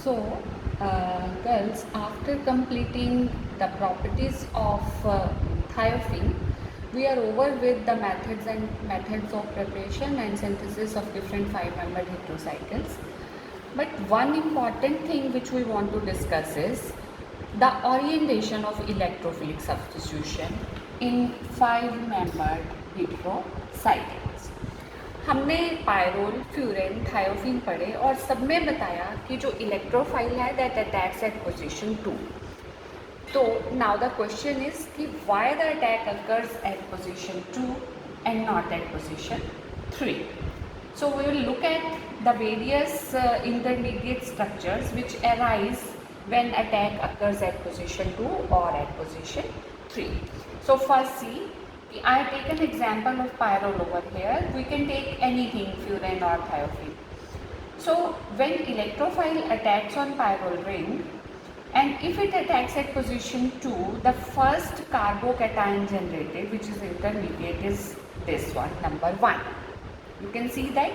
So, girls, after completing the properties of thiophene, we are over with the methods of preparation and synthesis of different five-membered heterocycles. But one important thing which we want to discuss is the orientation of electrophilic substitution in five-membered heterocycles. हमने pyrrole, furan, thiophene पढ़े और सब में बताया कि जो electrophile है that attacks eight position 2. तो नाउ द क्वेश्चन इज कि why the attack occurs at position 2 and not at position 3. So we will look at the various intermediate structures which arise when attack occurs at position 2 or at position 3. So first see, I take an example of pyrrole over here. We can take anything, furan or thiophene. So when electrophile attacks on pyrrole ring, and if it attacks at position 2, the first carbocation generated, which is intermediate, is this one, number 1. You can see that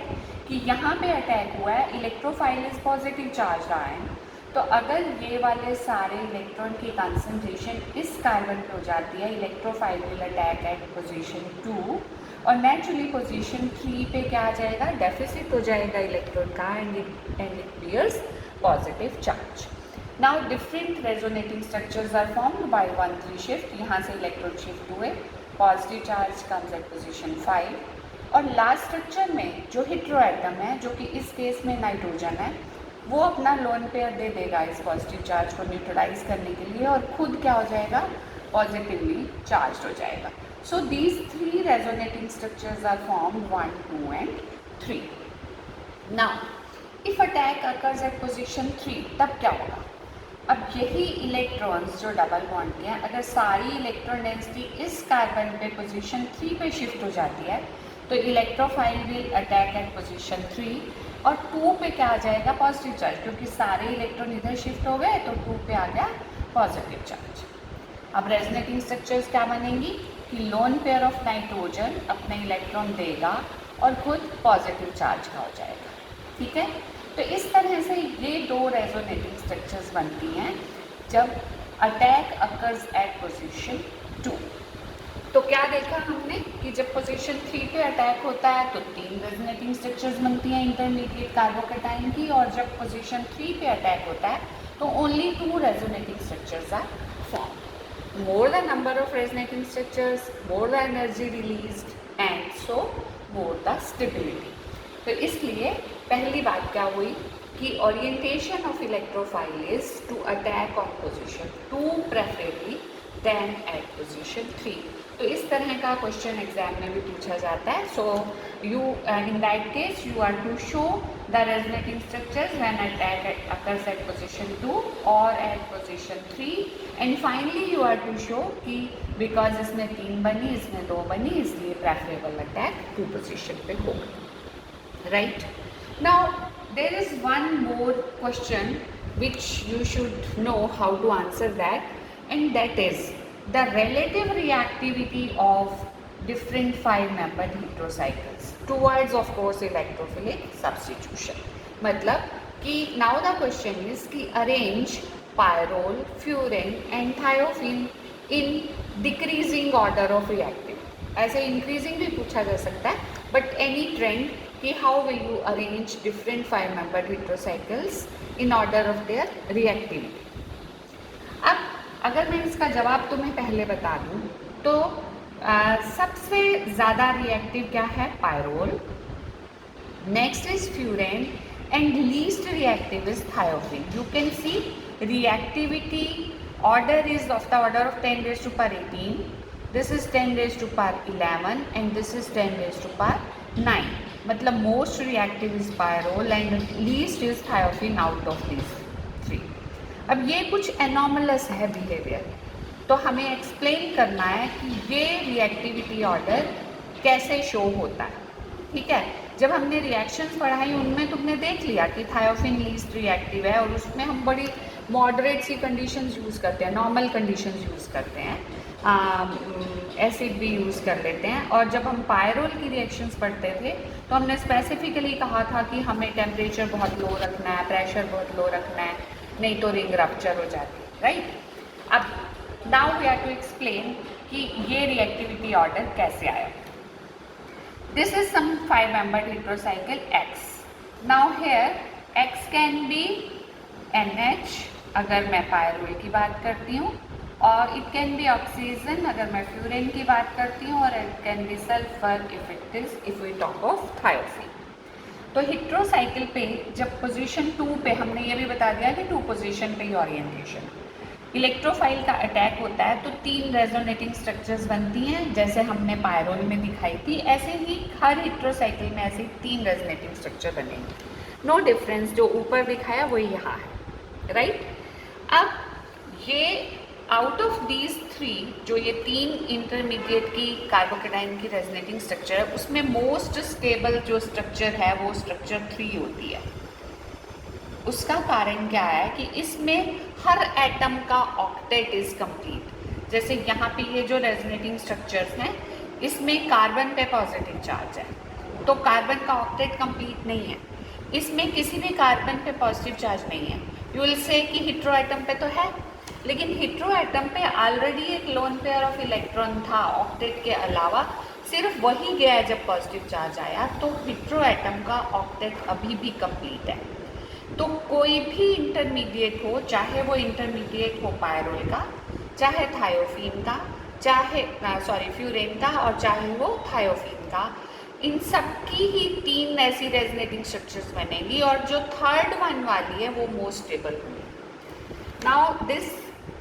कि यहाँ पे attack हुआ है, electrophile is positive charge रहा है, तो अगर ये वाले सारे इलेक्ट्रॉन की कंसंट्रेशन इस कार्बन पे हो जाती है, electrophile will attack eight position 2 और नेचुरली पोजीशन 3 पे क्या आ जाएगा, डेफिसिट हो जाएगा इलेक्ट्रॉन का and it bears positive charge. Now different resonating structures are formed by 1-3 shift. यहाँ से इलेक्ट्रॉन शिफ्ट हुए, positive charge comes at position 5 और लास्ट स्ट्रक्चर में जो हेटेरोएटम है, जो कि इस केस में नाइट्रोजन है, वो अपना लोन पेयर दे देगा इस पॉजिटिव चार्ज को न्यूट्रलाइज करने के लिए और खुद क्या हो जाएगा, पॉजिटिवली चार्ज हो जाएगा. So these 3 resonating structures are formed 1, 2 and 3. Now if attack occurs at position 3, तब क्या होगा. अब यही इलेक्ट्रॉन्स जो डबल बॉन्ड के हैं, अगर सारी इलेक्ट्रॉन डेंसिटी इस कार्बन पे पोजीशन 3 पे शिफ्ट हो जाती है तो electrophile will attack eight position 3 और 2 पे क्या आ जाएगा, पॉजिटिव चार्ज, क्योंकि सारे इलेक्ट्रॉन इधर शिफ्ट हो गए तो 2 पे आ गया पॉजिटिव चार्ज. अब रेजोनेटिंग स्ट्रक्चर्स क्या बनेंगी कि लोन पेयर ऑफ नाइट्रोजन अपने इलेक्ट्रॉन देगा और खुद पॉजिटिव चार्ज का हो जाएगा. ठीक है, तो इस तरह से ये 2 रेजोनेटिंग स्ट्रक्चर्स बनती हैं जब अटैक अकर्स एट पोजीशन 2. तो क्या देखा हमने कि जब पोजीशन 3 पे अटैक होता है तो 3 रेजोनेटिंग स्ट्रक्चर्स बनती हैं इंटरमीडिएट कार्बोकैटायन की, और जब पोजीशन 3 पे अटैक होता है तो only 2 resonating structures are form. More the number of resonating structures, more the energy released and so more the stability. तो इसलिए पहली बात क्या हुई कि orientation of electrophile is to attack on position 2 preferably then at position 3. तो इस तरह का क्वेश्चन एग्जाम में भी पूछा जाता है. So you in that case you are to show the resonating structures when attack occurs at position 2 और at position 3 and finally you are to show कि बिकॉज इसमें 3 बनी, इसमें 2 बनी, इसलिए प्रेफरेबल अटैक 2 पोजीशन पे होगा. Right, now there is one more question which you should know how to answer that, and that is the relative reactivity of different 5-membered heterocycles towards of course electrophilic substitution. मतलब कि now the question is कि arrange pyrrole, furan and thiophene in decreasing order of reactivity. ऐसे increasing भी पूछा जा सकता है, but any trend कि how will you arrange different 5-membered heterocycles in order of their reactivity. अब अगर मैं इसका जवाब तुम्हें पहले बता दूं तो सबसे ज़्यादा रिएक्टिव क्या है, pyrrole, next is furan and least reactive is thiophene. You can see reactivity order is of the order of 10 raised to power 18, this is 10 raised to power 11 and this is 10 raised to power 9. मतलब most reactive is pyrrole and least is thiophene out of this 3. अब ये कुछ anomalous है behaviour, तो हमें explain करना है कि ये रिएक्टिविटी ऑर्डर कैसे शो होता है. ठीक है, जब हमने रिएक्शंस पढ़ाई उनमें तुमने देख लिया कि थायोफीन लीस्ट रिएक्टिव है और उसमें हम बड़ी मॉडरेट सी कंडीशंस यूज़ करते हैं, नॉर्मल कंडीशंस यूज़ करते हैं. एसिड भी यूज़ कर लेते हैं। और जब हम पायरोल की रिएक्शंस पढ़ते थे तो हमने स्पेसिफिकली कहा था कि हमें टेम्परेचर बहुत लो रखना है, प्रेशर बहुत लो रखना है, नहीं तो रिंग रप्चर हो जाती है, राइट। अब now we have to explain कि ये रिएक्टिविटी ऑर्डर कैसे आया। This is some 5-membered heterocycle X. Now here X can be NH अगर मैं पायरोल की बात करती हूँ, और इट कैन बी ऑक्सीजन अगर मैं फ्यूरेन की बात करती हूँ, और it can be sulphur if we talk of thiophene. तो हेट्रोसाइकिल पे जब पोजीशन 2 पे हमने ये भी बता दिया कि 2 पोजीशन पे ही ओरिएंटेशन, इलेक्ट्रोफाइल का अटैक होता है तो 3 रेजोनेटिंग स्ट्रक्चर्स बनती हैं, जैसे हमने पायरोल में दिखाई थी, ऐसे ही हर हेट्रोसाइकिल में ऐसे 3 रेजोनेटिंग स्ट्रक्चर बनेंगे। नो डिफरेंस, जो ऊपर दिखाया वही यहाँ है, राइट। अब ये आउट ऑफ दीज 3 जो ये 3 इंटरमीडिएट की कार्बोकेटाइन की रेजोनेटिंग स्ट्रक्चर है, उसमें मोस्ट स्टेबल जो स्ट्रक्चर है वो स्ट्रक्चर 3 होती है। उसका कारण क्या है कि इसमें हर एटम का ऑक्टेट इज कंप्लीट। जैसे यहाँ पे ये जो रेजोनेटिंग स्ट्रक्चर्स हैं, इसमें कार्बन पे पॉजिटिव चार्ज है तो कार्बन का ऑक्टेट कंप्लीट नहीं है। इसमें किसी भी कार्बन पे पॉजिटिव चार्ज नहीं है। यू विल से कि हेटेरो एटम पे तो है, लेकिन हेटेरो एटम पे ऑलरेडी एक लोन पेयर ऑफ इलेक्ट्रॉन था ऑक्टेट के अलावा, सिर्फ वही गया जब पॉजिटिव चार्ज आया, तो हेटेरो एटम का ऑक्टेट अभी भी कंप्लीट है। तो कोई भी इंटरमीडिएट हो, चाहे वो इंटरमीडिएट हो पायरोल का, चाहे थायोफीन का, चाहे फ्यूरेन का, और चाहे वो थायोफीन का, इन सब की ही 3 ऐसी रेजोनेटिंग स्ट्रक्चर्स बनेगी, और जो थर्ड वन वाली है वो मोस्ट स्टेबल होगी। Now this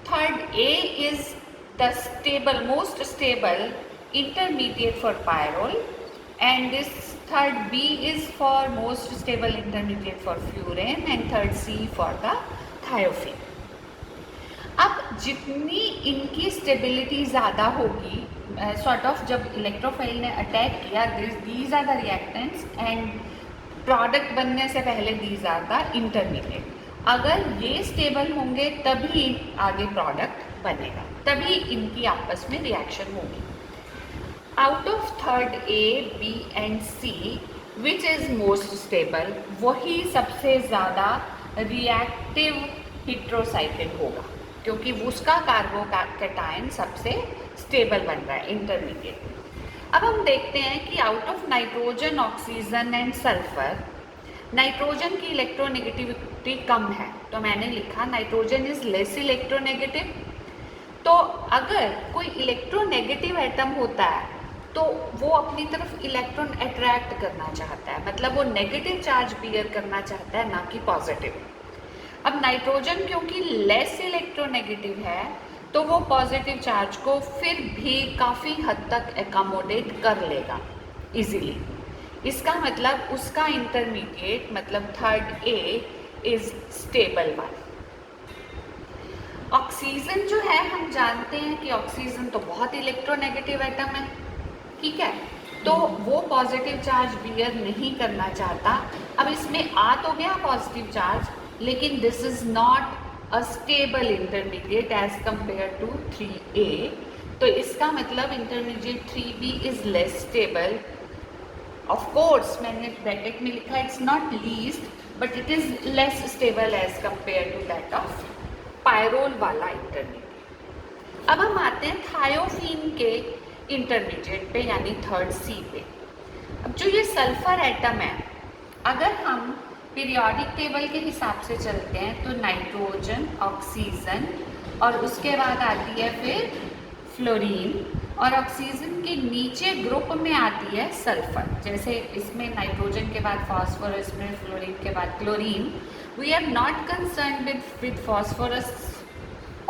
third A is the most stable intermediate for pyrrole, and this third B is for most stable intermediate for furan, and third C for the thiophene. अब जितनी इनकी stability ज़्यादा होगी, sort of जब electrophile ने attack किया, these are the reactants, and product बनने से पहले दीज आर द इंटरमीडिएट। अगर ये स्टेबल होंगे तभी आगे प्रोडक्ट बनेगा, तभी इनकी आपस में रिएक्शन होगी। Out of third A, B and C, which is most stable, वही सबसे ज़्यादा रिएक्टिव हेट्रोसाइकिल होगा, क्योंकि उसका कार्बोकैटायन सबसे स्टेबल बन रहा है इंटरमीडिएट। अब हम देखते हैं कि out of nitrogen, oxygen and sulphur, nitrogen की इलेक्ट्रोनेगेटिविटी कम है, तो मैंने लिखा नाइट्रोजन इज लेस इलेक्ट्रोनेगेटिव। तो अगर कोई इलेक्ट्रोनेगेटिव एटम होता है तो वो अपनी तरफ इलेक्ट्रॉन अट्रैक्ट करना चाहता है, मतलब वो नेगेटिव चार्ज बियर करना चाहता है, ना कि पॉजिटिव। अब नाइट्रोजन क्योंकि लेस इलेक्ट्रोनेगेटिव है तो वो पॉजिटिव चार्ज को फिर भी काफ़ी हद तक एकोमोडेट कर लेगा इजीली। इसका मतलब उसका इंटरमीडिएट, मतलब third A is stable one. Oxygen जो है, हम जानते हैं कि ऑक्सीजन तो बहुत इलेक्ट्रोनेगेटिव एटम है, ठीक है, तो वो पॉजिटिव चार्ज बियर नहीं करना चाहता। अब इसमें आ तो गया पॉजिटिव चार्ज, लेकिन this is not a stable intermediate as compare to 3A, तो इसका मतलब intermediate 3B is less stable. Of course मैंने ब्रैकेट में लिखा it's not least, but it is less stable as compare to that of pyrrole वाला intermediate. अब हम आते हैं थायोफीन के इंटरमीडिएट पे, यानी थर्ड सी पे। अब जो ये सल्फर एटम है, अगर हम पीरियोडिक टेबल के हिसाब से चलते हैं तो नाइट्रोजन, ऑक्सीजन, और उसके बाद आती है फिर फ्लोरीन, और ऑक्सीजन के नीचे ग्रुप में आती है सल्फर। जैसे इसमें नाइट्रोजन के बाद फास्फोरस, में फ्लोरीन के बाद chlorine. We are not concern with phosphorus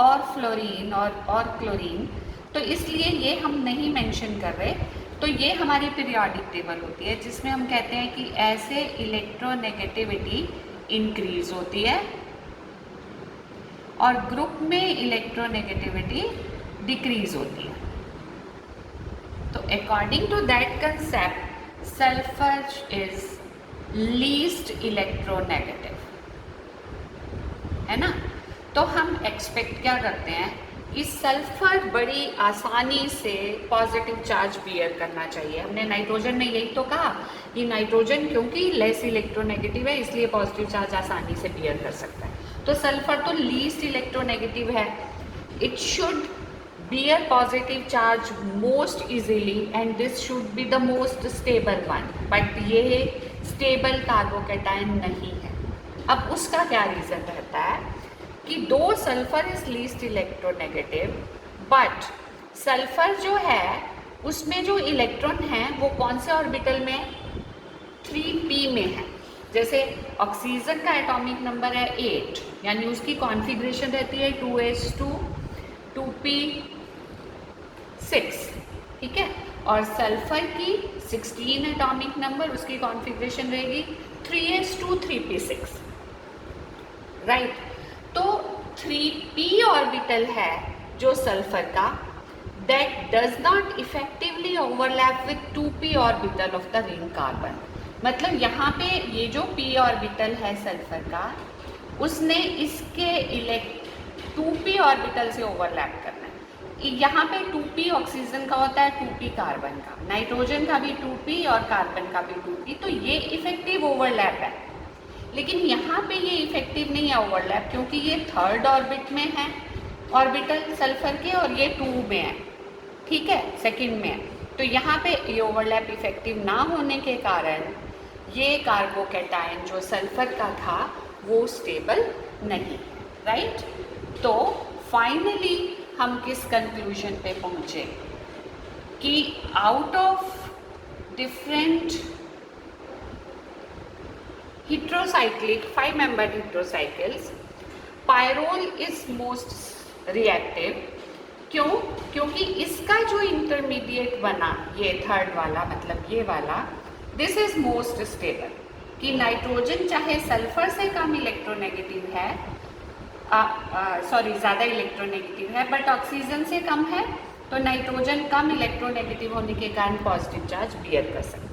और फ्लोरीन और क्लोरीन, तो इसलिए ये हम नहीं मेंशन कर रहे। तो ये हमारी पीरियोडिक टेबल होती है, जिसमें हम कहते हैं कि ऐसे इलेक्ट्रोनेगेटिविटी इंक्रीज होती है और ग्रुप में इलेक्ट्रोनेगेटिविटी डिक्रीज होती है। तो according to that concept, sulphur is least electronegative, है ना। तो हम एक्सपेक्ट क्या करते हैं इस सल्फर बड़ी आसानी से पॉजिटिव चार्ज बियर करना चाहिए। हमने नाइट्रोजन में यही तो कहा कि नाइट्रोजन क्योंकि लेस इलेक्ट्रोनेगेटिव है इसलिए पॉजिटिव चार्ज आसानी से बियर कर सकता है। तो सल्फर तो लीस्ट इलेक्ट्रोनेगेटिव है, it should bear positive charge most easily and this should be the most stable one, but ये स्टेबल कार्बोकैटायन नहीं है। अब उसका क्या रीज़न रहता है कि दो sulphur is least electronegative, but sulphur जो है उसमें जो इलेक्ट्रॉन हैं वो कौन से ऑर्बिटल में, 3p में है। जैसे ऑक्सीजन का एटॉमिक नंबर है 8, यानी उसकी कॉन्फ़िगरेशन रहती है 2s2 2p6, ठीक है, और सल्फर की 16 एटॉमिक नंबर, उसकी कॉन्फ़िगरेशन रहेगी 3s2 3p6, राइट। तो 3p ऑर्बिटल है जो सल्फर का, that does not effectively overlap with 2p orbital of the ring carbon. मतलब यहाँ पे ये जो p ऑर्बिटल है सल्फर का, उसने इसके 2p ऑर्बिटल से ओवरलैप करना है। यहाँ पे 2p ऑक्सीजन का होता है, 2p कार्बन का, नाइट्रोजन का भी 2p और कार्बन का भी 2p, तो ये इफेक्टिव ओवरलैप है। लेकिन यहाँ पे ये इफेक्टिव नहीं है ओवरलैप, क्योंकि ये थर्ड ऑर्बिट में है ऑर्बिटल सल्फर के और ये 2 में है, ठीक है, सेकंड में है। तो यहाँ पे ये ओवरलैप इफेक्टिव ना होने के कारण ये कार्बोकैटायन जो सल्फर का था वो स्टेबल नहीं, राइट। तो फाइनली हम किस कंक्लूजन पे पहुँचे कि out of different heterocyclic 5-membered heterocycles, pyrrole is most reactive। क्यों? क्योंकि इसका जो इंटरमीडिएट बना, ये थर्ड वाला, मतलब ये वाला, दिस इज मोस्ट स्टेबल। कि नाइट्रोजन चाहे सल्फर से कम इलेक्ट्रोनेगेटिव है, सॉरी ज़्यादा इलेक्ट्रोनेगेटिव है, बट ऑक्सीजन से कम है, तो नाइट्रोजन कम इलेक्ट्रोनेगेटिव होने के कारण पॉजिटिव चार्ज बियर कर सकते हैं।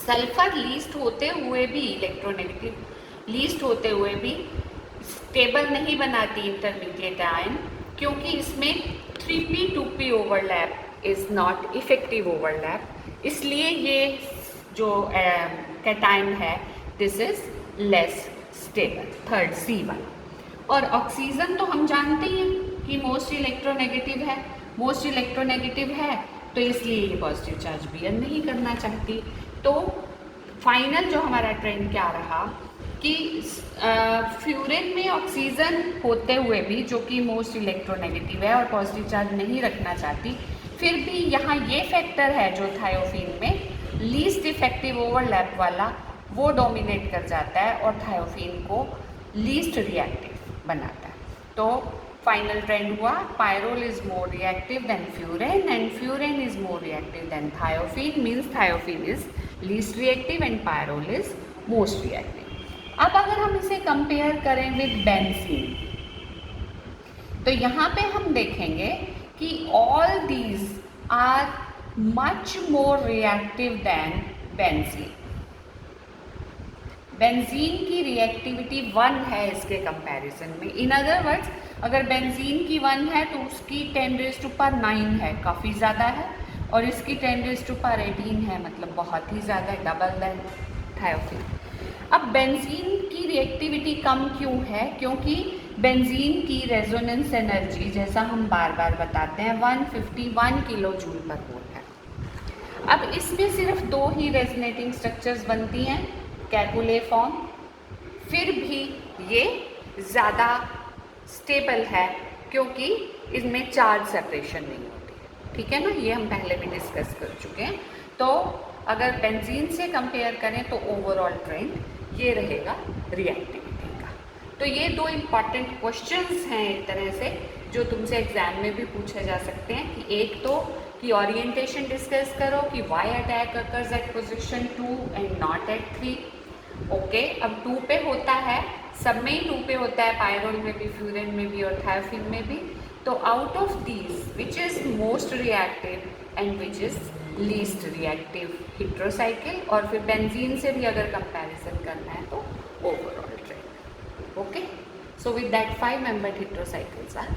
सल्फर लीस्ट होते हुए भी, इलेक्ट्रोनेगेटिव लीस्ट होते हुए भी स्टेबल नहीं बनाती इंटरमीडिएट आयन, क्योंकि इसमें 3p 2p overlap is not effective overlap, इसलिए ये जो कैटायन है this is less stable, third C1। और ऑक्सीजन तो हम जानते हैं कि मोस्ट इलेक्ट्रोनेगेटिव है, मोस्ट इलेक्ट्रोनेगेटिव है, तो इसलिए ये पॉजिटिव चार्ज बियर नहीं करना चाहती। तो फाइनल जो हमारा ट्रेंड क्या रहा कि फ्यूरेन में ऑक्सीजन होते हुए भी, जो कि मोस्ट इलेक्ट्रोनेगेटिव है और पॉजिटिव चार्ज नहीं रखना चाहती, फिर भी यहाँ ये फैक्टर है जो थायोफीन में लीस्ट इफेक्टिव ओवरलैप वाला, वो डोमिनेट कर जाता है और थायोफीन को लीस्ट रिएक्टिव बनाता है। तो फाइनल ट्रेंड हुआ pyrrole is more reactive then furan and furan is more reactive then thiophene, means thiophene is least reactive and pyrrole is most reactive. अब अगर हम इसे कंपेयर करें विद बेंजीन, तो यहाँ पे हम देखेंगे कि all these are much more reactive than benzene. Benzene की रिएक्टिविटी 1 है इसके कंपैरिजन में। इन अदर वर्ड्स, अगर बेंजीन की 1 है तो उसकी 10⁻9 है, काफ़ी ज़्यादा है, और इसकी 10⁻18 है, मतलब बहुत ही ज़्यादा, डबल देन थायोफीन। अब बेंजीन की रिएक्टिविटी कम क्यों है? क्योंकि बेंजीन की रेजोनेंस एनर्जी, जैसा हम बार बार बताते हैं, 151 किलो जूल पर मोल है। अब इसमें सिर्फ 2 ही रेजोनेटिंग स्ट्रक्चर्स बनती हैं, कैकुले फॉर्म, फिर भी ये ज़्यादा स्टेबल है क्योंकि इसमें चार्ज सेपरेशन नहीं होती है, ठीक है ना, ये हम पहले भी डिस्कस कर चुके हैं। तो अगर बेंजीन से कंपेयर करें तो ओवरऑल ट्रेंड ये रहेगा रिएक्टिविटी का। तो ये 2 इम्पॉर्टेंट क्वेश्चंस हैं एक तरह से, जो तुमसे एग्जाम में भी पूछे जा सकते हैं। कि एक तो कि ओरिएंटेशन डिस्कस करो कि why attack occurs at position 2 and not at 3। Okay, अब 2 पे होता है, सब में ही 2 पे होता है, पायरोल में भी, फ्यूरेन में भी और थायोफीन में भी। तो out of these which is most reactive and which is least reactive heterocycle, और फिर बेंजीन से भी अगर कंपैरिजन करना है तो overall trend. Okay, so with that 5 membered heterocycles are